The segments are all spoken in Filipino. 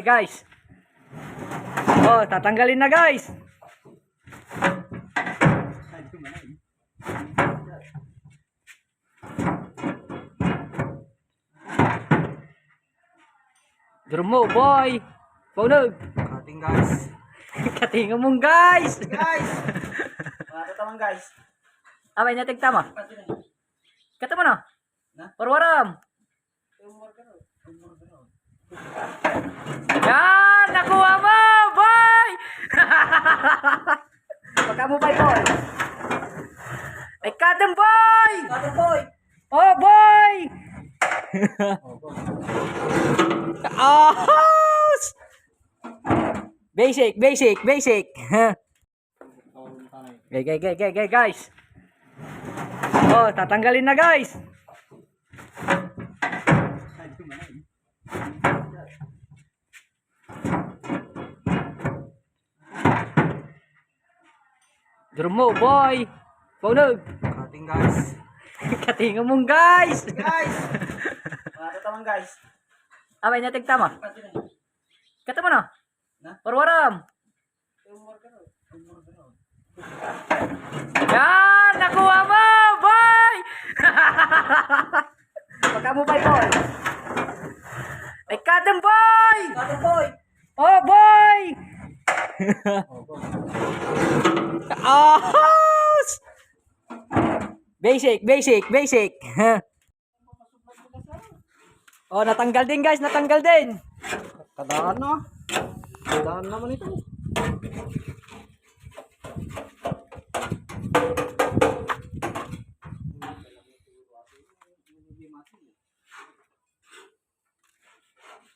Guys. Oh, tatanggalin na guys. Drumo boy. Paunog. Kating guys. Katinga mong guys. Guys. Wala tamang guys. Abay natig tama. Kata mo na. Na? Parwaram. Yan, nakuha mo, boy. Pagka mo boy. Ay, kadang boy. Kating boy. Oh, boy. Oh, basic. Guys. Oh, tatanggalin na guys. Drumo boy. Paunog. Kating guys. Katinga mong guys. Guys. Wala tamang guys. Abay natig tama. Kata mo na. Na? Parwaram. Yan, nakuha mo, boy. Pagka mo boy. Ay, kadang boy. Kating boy. Oh, boy. Oh, basic. Oh, natanggal din guys, Kadaan na. Kadaan naman ito.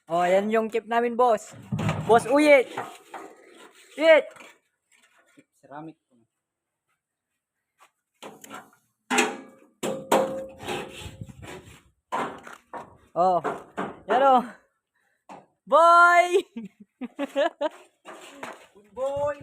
Oh, yan yung keep namin, boss. Boss Uyit. Uyit. Ceramic. Oh. Yan oh. Boy. Good boy.